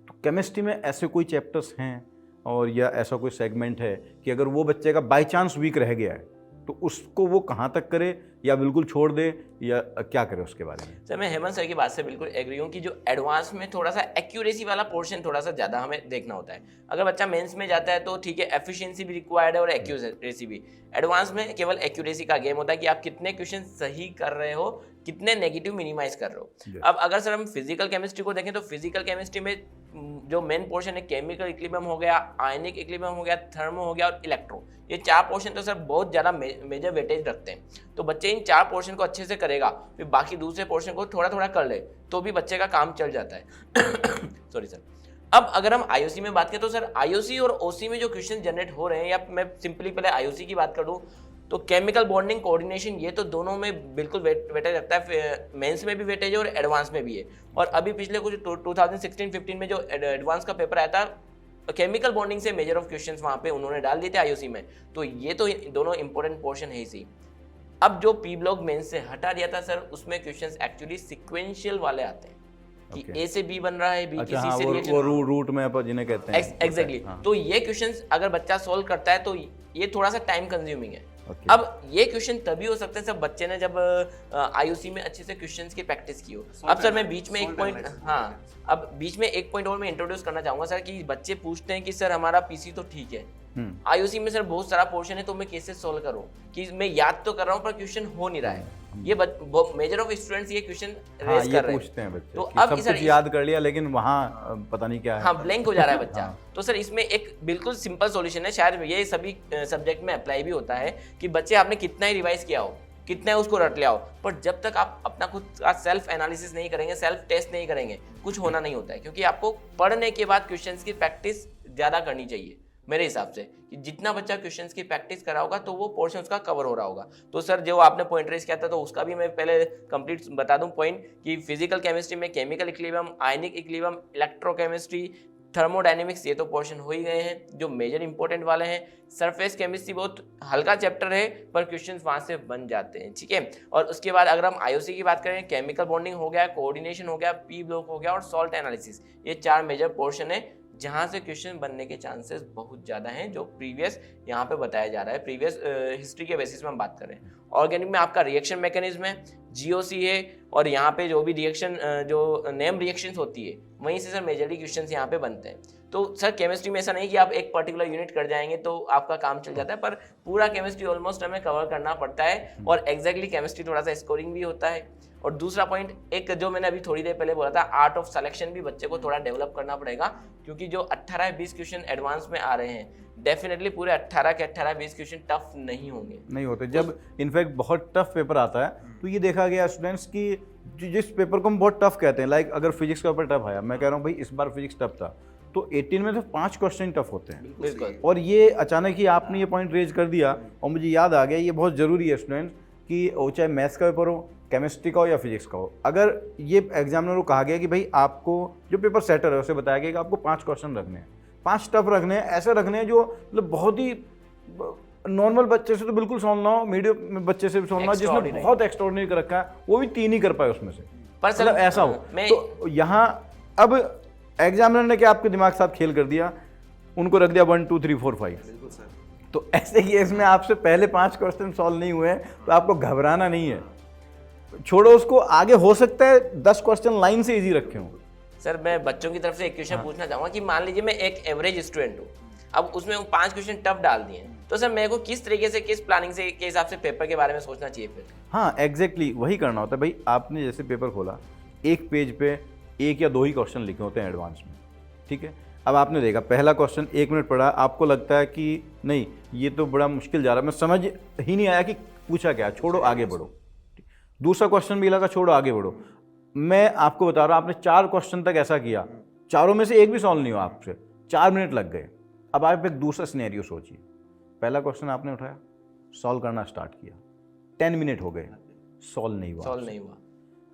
Speaker 1: तो केमिस्ट्री में ऐसे कोई चैप्टर्स हैं और या ऐसा कोई सेगमेंट है कि अगर वो बच्चे का बाई चांस वीक रह गया है तो उसको वो कहाँ तक करे, या बिल्कुल छोड़ दे, या क्या करे उसके बारे में?
Speaker 3: सर मैं हेमंत सर की बात से बिल्कुल एग्री हूँ कि जो एडवांस में थोड़ा सा एक्यूरेसी वाला पोर्शन थोड़ा सा ज़्यादा हमें देखना होता है। अगर बच्चा मेंस में जाता है तो ठीक है, एफिशिएंसी भी रिक्वायर्ड है और एक्यूरेसी भी। एडवांस में केवल एक्यूरेसी का गेम होता है कि आप कितने क्वेश्चन सही कर रहे हो, कितने नेगेटिव मिनिमाइज कर रहे हो। अब अगर सर हम फिजिकल केमिस्ट्री को देखें तो फिजिकल केमिस्ट्री में जो मेन पोर्शन है केमिकल इक्विलिब्रियम हो गया, आयनिक इक्विलिब्रियम हो गया, थर्मो हो गया और इलेक्ट्रो, ये 4 पोर्शन तो सर बहुत ज़्यादा मेजर वेटेज रखते हैं। तो बच्चे इन 4 पोर्शन को अच्छे से करेगा, फिर बाकी दूसरे पोर्शन को थोड़ा थोड़ा कर ले तो भी बच्चे का काम चल जाता है। Sorry sir. अब अगर हम आईओसी में बात करें तो सर आईओसी और ओसी में जो क्वेश्चन जनरेट हो रहे हैं, या मैं सिंपली पहले आईओसी की बात कर दूं तो केमिकल बॉन्डिंग कोऑर्डिनेशन, ये तो दोनों में बिल्कुल वेटेज रखता है, मेंस में भी वेटेज है और एडवांस में भी है। और अभी पिछले कुछ 2016-15 में जो एडवांस का पेपर आया था, केमिकल बॉन्डिंग से मेजर ऑफ क्वेश्चंस वहाँ पे उन्होंने डाल दिए थे आईओसी में, तो ये तो दोनों इंपॉर्टेंट पोर्शन है ही। अब जो पी ब्लॉक मेंस से हटा दिया था सर, उसमें क्वेश्चंस एक्चुअली सिक्वेंशियल वाले आते हैं कि ए से बी बन रहा है, बी की सी से रिएक्शन,
Speaker 1: वो रूट में अपन जिन्हें कहते हैं
Speaker 3: एग्जैक्टली। तो ये क्वेश्चंस अगर बच्चा सॉल्व करता है तो ये थोड़ा सा टाइम कंज्यूमिंग है। अब ये क्वेश्चन तभी हो सकते हैं सब बच्चे ने जब आईओसी में अच्छे से क्वेश्चंस की प्रैक्टिस की हो। अब सर मैं बीच में एक पॉइंट, हाँ अब बीच में एक पॉइंट और मैं इंट्रोड्यूस करना चाहूंगा सर कि बच्चे पूछते हैं कि सर हमारा पीसी तो ठीक है, आईओसी में सर बहुत सारा पोर्शन है तो मैं कैसे सॉल्व करूं, कि मैं याद तो कर रहा हूं पर क्वेश्चन हो नहीं रहा है। ये मेजर ऑफ स्टूडेंट्स ये क्वेश्चन रेज कर रहे हैं,
Speaker 1: पूछते हैं बच्चे
Speaker 3: तो
Speaker 1: अब
Speaker 3: सब
Speaker 1: कुछ याद कर लिया लेकिन वहाँ पता नहीं क्या है,
Speaker 3: हाँ ब्लैंक हो जा रहा है बच्चा। तो सर इसमें एक बिल्कुल सिंपल सॉल्यूशन है, शायद ये सभी सब्जेक्ट में अप्लाई भी होता है कि बच्चे आपने कितना ही रिवाइज किया हो, कितना है उसको रट लिया हो, पर जब तक आप अपना खुद का सेल्फ एनालिसिस नहीं करेंगे, सेल्फ टेस्ट नहीं करेंगे, कुछ होना नहीं होता है। क्योंकि आपको पढ़ने के बाद क्वेश्चंस की प्रैक्टिस ज़्यादा करनी चाहिए मेरे हिसाब से, कि जितना बच्चा क्वेश्चंस की प्रैक्टिस करा होगा तो वो पोर्शन उसका कवर हो रहा होगा। तो सर जो आपने पॉइंट रेज किया था तो उसका भी मैं पहले कंप्लीट बता दूं पॉइंट, कि फिजिकल केमिस्ट्री में chemical equilibrium, ionic equilibrium, electrochemistry, thermodynamics, ये तो पोर्शन हो ही गए हैं जो मेजर इंपॉर्टेंट वाले हैं। सरफेस केमिस्ट्री बहुत हल्का चैप्टर है पर क्वेश्चंस वहाँ से बन जाते हैं, ठीक है। और उसके बाद अगर हम आईओसी की बात करें, केमिकल बॉन्डिंग हो गया, कोऑर्डिनेशन हो गया, पी ब्लॉक हो गया और सॉल्ट एनालिसिस, ये 4 मेजर पोर्शन है जहाँ से क्वेश्चन बनने के चांसेस बहुत ज़्यादा हैं, जो प्रीवियस यहाँ पे बताया जा रहा है, प्रीवियस हिस्ट्री के बेसिस में हम बात कर रहे हैं। ऑर्गेनिक में आपका रिएक्शन मैकेनिज्म है, जीओसी है, और यहाँ पे जो भी रिएक्शन जो नेम रिएक्शंस होती है वहीं से सर मेजरली क्वेश्चंस यहाँ पे बनते हैं। तो तो सर केमिस्ट्री में ऐसा नहीं कि आप एक पर्टिकुलर यूनिट कर जाएंगे तो आपका काम चल जाता है, पर पूरा केमिस्ट्री ऑलमोस्ट हमें कवर करना पड़ता है और एग्जैक्टली केमिस्ट्री थोड़ा सा स्कोरिंग भी होता है। और दूसरा पॉइंट, एक जो मैंने अभी थोड़ी देर पहले बोला था, आर्ट ऑफ सिलेक्शन भी बच्चे को थोड़ा डेवलप करना पड़ेगा, क्योंकि जो 18-20 क्वेश्चन एडवांस में आ रहे हैं, डेफिनेटली पूरे 18 के 18-20 क्वेश्चन टफ नहीं होंगे,
Speaker 1: नहीं होते। जब इनफैक्ट बहुत टफ पेपर आता है तो ये देखा गया स्टूडेंट्स की जिस पेपर को हम बहुत टफ कहते हैं, लाइक अगर फिजिक्स का पेपर टफ आया, मैं कह रहा हूँ भाई इस बार फिजिक्स टफ था, तो 18 में से 5 क्वेश्चन टफ होते हैं।
Speaker 3: बिल्कुल।
Speaker 1: और ये अचानक ही आपने ये पॉइंट रेज कर दिया और मुझे याद आ गया, ये बहुत ज़रूरी है स्टूडेंट्स कि वो चाहे मैथ्स का पेपर हो, केमिस्ट्री का हो या फिजिक्स का हो, अगर ये एग्जामिनर को कहा गया कि भाई आपको जो पेपर सेटर है उसे बताया गया कि आपको 5 क्वेश्चन रखने हैं, 5 टफ रखने हैं, ऐसे रखने हैं जो मतलब बहुत ही नॉर्मल बच्चे से तो बिल्कुल सॉल्व ना हो, मीडियम बच्चे से भी सॉल्व ना हो, जिसने बहुत एक्स्ट्राऑर्डिनरी कर रखा है वो भी 3 ही कर पाए उसमें से,
Speaker 3: पर
Speaker 1: मतलब ऐसा हो। तो यहाँ अब एग्जामिनर ने क्या आपके दिमाग के साथ खेल कर दिया, उनको रख दिया 1 2 3 4 5।
Speaker 2: बिल्कुल सर।
Speaker 1: तो ऐसे केस में आपसे पहले 5 क्वेश्चन सॉल्व नहीं हुए तो आपको घबराना नहीं है, छोड़ो उसको, आगे हो सकता है 10 क्वेश्चन लाइन से इजी रखे हों।
Speaker 3: सर मैं बच्चों की तरफ से एक क्वेश्चन पूछना चाहूँगा कि मान लीजिए मैं एक एवरेज स्टूडेंट हूँ, अब उसमें 5 क्वेश्चन टफ डाल दिए हैं, तो सर मेरे को किस तरीके से, किस प्लानिंग से के हिसाब से पेपर के बारे में सोचना चाहिए फिर?
Speaker 1: हाँ एग्जैक्टली वही करना होता है भाई। आपने जैसे पेपर खोला, एक पेज पे 1 या 2 ही क्वेश्चन लिखे होते हैं एडवांस में, ठीक है। अब आपने देखा पहला क्वेश्चन 1 मिनट पढ़ा, आपको लगता है कि नहीं ये तो बड़ा मुश्किल जा रहा है, मैं समझ ही नहीं आया कि पूछा क्या, छोड़ो आगे बढ़ो। दूसरा क्वेश्चन भी लगा, छोड़ो आगे बढ़ो। मैं आपको बता रहा हूँ, आपने 4 क्वेश्चन तक ऐसा किया, चारों में से एक भी सॉल्व नहीं हुआ आपसे, 4 मिनट लग गए। अब आप एक दूसरा सिनेरियो सोचिए, पहला क्वेश्चन आपने उठाया, सॉल्व करना स्टार्ट किया, 10 मिनट हो गए, सॉल्व नहीं हुआ,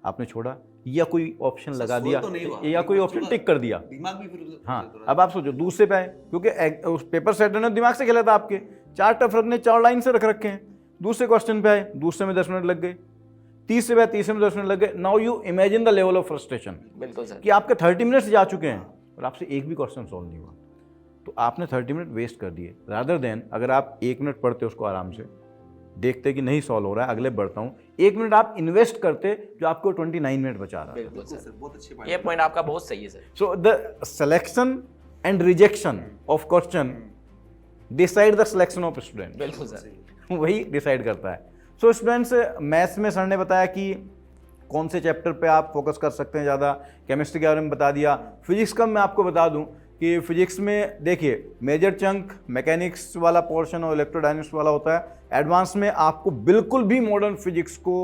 Speaker 1: आपने छोड़ा या कोई ऑप्शन लगा दिया या कोई ऑप्शन टिक कर दिया,
Speaker 2: दिमाग भी फिर
Speaker 1: हाँ। अब आप सोचो दूसरे पे आए, क्योंकि उस पेपर सेटर ने दिमाग से खेला था आपके, 4 टफ रखने, 4 लाइन से रख रखे हैं। दूसरे क्वेश्चन पे आए, दूसरे में 10 मिनट लग गए, तीसरे पे, तीसरे में 10 मिनट लग गए। Now you imagine the level of frustration.
Speaker 3: बिल्कुल सर।
Speaker 1: कि आपके 30 मिनट्स जा चुके हैं और आपसे एक भी क्वेश्चन सॉल्व नहीं हुआ, तो आपने 30 मिनट वेस्ट कर दिए। रादर देन अगर आप 1 मिनट पढ़ते उसको आराम से, देखते कि नहीं सॉल्व हो रहा है, अगले बढ़ता हूँ, 1 मिनट आप इन्वेस्ट करते जो आपको 29 मिनट बचा रहा है।
Speaker 3: बिल्कुल सर,
Speaker 2: बहुत अच्छी बात।
Speaker 3: ये पॉइंट आपका बहुत सही है sir.
Speaker 1: So the selection and rejection of question decide the selection of student.
Speaker 3: बिल्कुल सर,
Speaker 1: वही डिसाइड करता है। सो स्टूडेंट्स, मैथ्स में सर ने बताया कि कौन से चैप्टर पे आप फोकस कर सकते हैं ज़्यादा, केमिस्ट्री के बारे में बता दिया। फिजिक्स का मैं आपको बता दूं कि फिजिक्स में देखिए मेजर चंक मैकेनिक्स वाला पोर्शन और इलेक्ट्रोडायनेमिक्स वाला होता है। एडवांस में आपको बिल्कुल भी मॉडर्न फिजिक्स को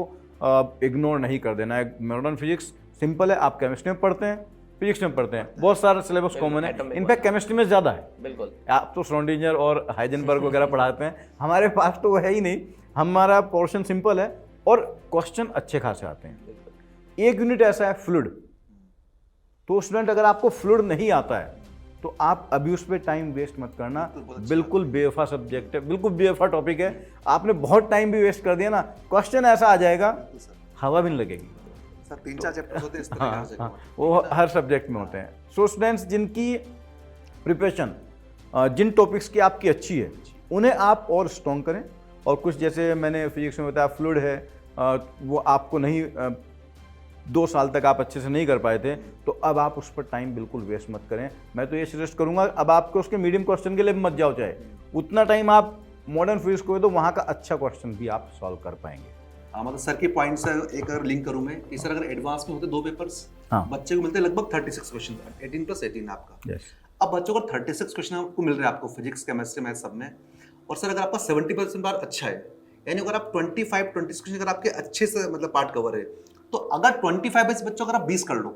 Speaker 1: इग्नोर नहीं कर देना है। मॉडर्न फिजिक्स सिंपल है, आप केमिस्ट्री में पढ़ते हैं, फिजिक्स में पढ़ते हैं, बहुत सारा सिलेबस कॉमन है, इनफैक्ट केमिस्ट्री में ज़्यादा है।
Speaker 3: बिल्कुल,
Speaker 1: आप तो श्रोडिंगर और हाइजेनबर्ग वगैरह पढ़ाते हैं, हमारे पास तो वो है ही नहीं। हमारा पोर्शन सिंपल है और क्वेश्चन अच्छे खासे आते हैं। एक यूनिट ऐसा है फ्लूइड, तो स्टूडेंट अगर आपको फ्लूइड नहीं आता है तो आप अभी उस पर टाइम वेस्ट मत करना। बिल्कुल बेवफा सब्जेक्ट है, बिल्कुल बेवफा टॉपिक है, आपने बहुत टाइम भी वेस्ट कर दिया ना, क्वेश्चन ऐसा आ जाएगा हवा भी नहीं लगेगी।
Speaker 2: सर 3-4 चैप्टर होते हैं इस तरह के।
Speaker 1: हाँ, वो हर सब्जेक्ट में होते हैं। सो स्टूडेंट्स, जिनकी प्रिपरेशन जिन टॉपिक्स की आपकी अच्छी है उन्हें आप और स्ट्रॉन्ग करें, और कुछ जैसे मैंने फिजिक्स में बताया फ्लूइड है, वो आपको नहीं 2 साल तक आप अच्छे से नहीं कर पाए थे, तो अब आप उस पर टाइम बिल्कुल वेस्ट मत करें। मैं तो ये सजेस्ट करूंगा, अब आपको उसके मीडियम क्वेश्चन के लिए मत जाओ, चाहे उतना टाइम आप मॉडर्न फिजिक्स को दो, वहाँ का अच्छा क्वेश्चन भी आप सॉल्व कर पाएंगे।
Speaker 2: हाँ, मतलब सर के पॉइंट से एक अगर लिंक करूं मैं कि सर अगर एडवांस में होते 2 पेपर्स,
Speaker 1: हाँ,
Speaker 2: बच्चे को मिलते हैं लगभग 36 क्वेश्चन, 18 + 18 आपका।
Speaker 1: यस।
Speaker 2: अब बच्चों को 36 क्वेश्चन आपको मिल रहे हैं, आपको फिजिक्स, केमिस्ट्री, मैथ सब में, और सर अगर आपका 70% बार अच्छा है, यानी अगर आप 25-26 क्वेश्चन अगर आपके अच्छे से मतलब पार्ट कवर है, तो अगर 25 बच्चों अगर आप 20 कर लो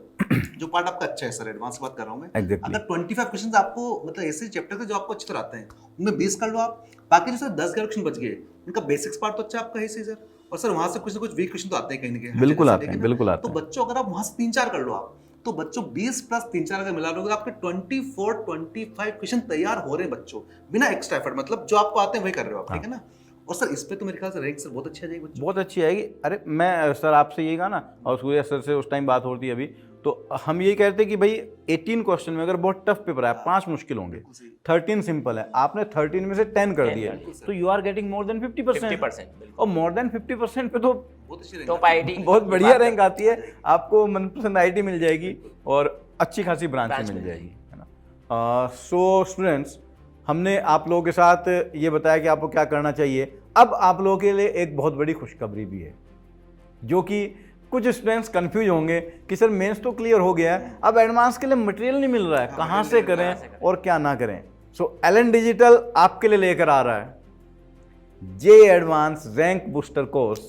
Speaker 2: जो पार्ट आपका अच्छा है, सर एडवांस बात कर रहा हूँ मैं,
Speaker 1: exactly.
Speaker 2: अगर 25 क्वेश्चन आपको मतलब ऐसे चैप्टर थे जो आपको अच्छे तरह आते हैं, उनमें 20 कर लो आप, बाकी जो सर 10-11 क्वेश्चन बच गए, उनका बेसिक्स पार्ट तो अच्छा आपका है सर, और सर वहां से कुछ ना कुछ वीक क्वेश्चन तो आते हैं कहीं ना कहीं,
Speaker 1: बिल्कुल आते हैं, बिल्कुल आते
Speaker 2: हैं।
Speaker 1: हैं।
Speaker 2: तो बच्चों अगर आप वहां से 3-4 कर लो आप, तो बच्चों 20 + 3-4 अगर मिला लोगे, आपके 24-25 क्वेश्चन तैयार हो रहे हैं बच्चों बिना एक्स्ट्रा एफर्ट, मतलब जो आपको आते हैं वही कर रहे हो आप, ठीक है ना। और सर इस पे तो मेरे ख्याल से रैंक सर बहुत अच्छी आ जाएगी,
Speaker 1: बहुत अच्छी आएगी। अरे मैं सर आपसे यही कहा ना, और सूर्य सर से उस टाइम बात होती है अभी, तो हम यही कहते हैं कि भाई 18 क्वेश्चन में अगर बहुत टफ पेपर है, 5 मुश्किल होंगे, 13 सिंपल है, आपने 13 में से 10 कर दिए, तो you are getting more than 50%। और मोर देन 50% पे तो
Speaker 3: टॉप आईटी
Speaker 1: बहुत बढ़िया रैंक आती है, आपको मनपसंद आईटी मिल जाएगी और अच्छी खासी ब्रांच मिल जाएगी, है ना। सो स्टूडेंट्स, हमने आप लोगों के साथ ये बताया कि आपको क्या करना चाहिए। अब आप लोगों के लिए एक बहुत बड़ी खुशखबरी भी है, जो कि कुछ स्टूडेंट्स कंफ्यूज होंगे कि सर मेंस तो क्लियर हो गया है, अब एडवांस के लिए मटेरियल नहीं मिल रहा है, कहाँ से करें और क्या ना करें। सो एलन डिजिटल आपके लिए लेकर आ रहा है J advance rank booster course.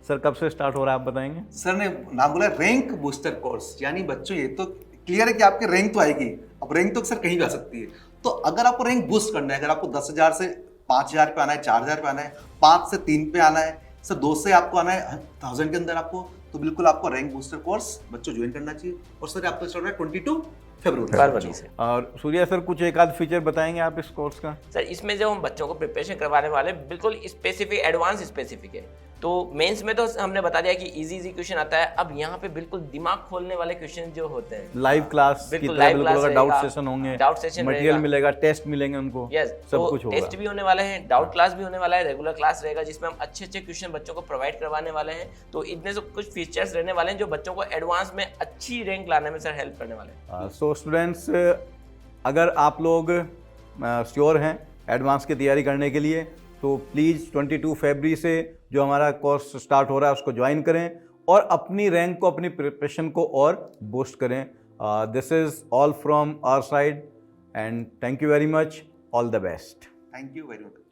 Speaker 1: Sir कब से स्टार्ट हो रहा है आप बताएंगे?
Speaker 2: सर ने नाम बोला रैंक बूस्टर कोर्स, यानी बच्चों ये तो क्लियर है कि आपकी रैंक तो आएगी। अब रैंक तो सर कहीं भी आ सकती है, तो अगर आपको रैंक बूस्ट करना है, अगर आपको 10,000 से 5,000 पे आना है, 4,000 पे आना है, 5 से 3 पे आना है, सर 2 से आपको आना है 1000 के अंदर आपको, तो बिल्कुल आपको रैंक बूस्टर कोर्स बच्चों ज्वाइन करना चाहिए। और सर आपको स्टार्ट है 22 फरवरी
Speaker 3: से।
Speaker 1: और सूर्या सर कुछ एक आध फीचर बताएंगे आप इस कोर्स का?
Speaker 3: सर इसमें जो हम बच्चों को प्रिपरेशन करवाने वाले हैं, बिल्कुल स्पेसिफिक एडवांस स्पेसिफिक है। तो मेंस में तो हमने बता दिया कि इजी क्वेश्चन आता है, अब यहाँ पे बिल्कुल दिमाग खोलने वाले क्वेश्चन जो होते हैं,
Speaker 1: लाइव क्लास की तरह बिल्कुल डाउट सेशन होंगे,
Speaker 3: डाउट सेशन
Speaker 1: मटेरियल मिलेगा, टेस्ट मिलेंगे उनको,
Speaker 3: यस
Speaker 1: सब कुछ होगा।
Speaker 3: टेस्ट भी होने वाले हैं, डाउट क्लास भी होने वाला है, रेगुलर क्लास रहेगा जिसमें हम अच्छे क्वेश्चन बच्चों को प्रोवाइड करवाने वाले हैं। तो इतने से कुछ फीचर्स रहने वाले हैं जो बच्चों को एडवांस में अच्छी रैंक लाने में सर हेल्प करने वाले हैं।
Speaker 1: सो स्टूडेंट्स, अगर आप लोग श्योर हैं एडवांस की तैयारी करने के लिए, तो प्लीज़ 22 फरवरी से जो हमारा कोर्स स्टार्ट हो रहा है उसको ज्वाइन करें और अपनी रैंक को, अपनी प्रिपरेशन को और बूस्ट करें। This is all from our side and thank you very much, all the best.
Speaker 2: Thank you very much.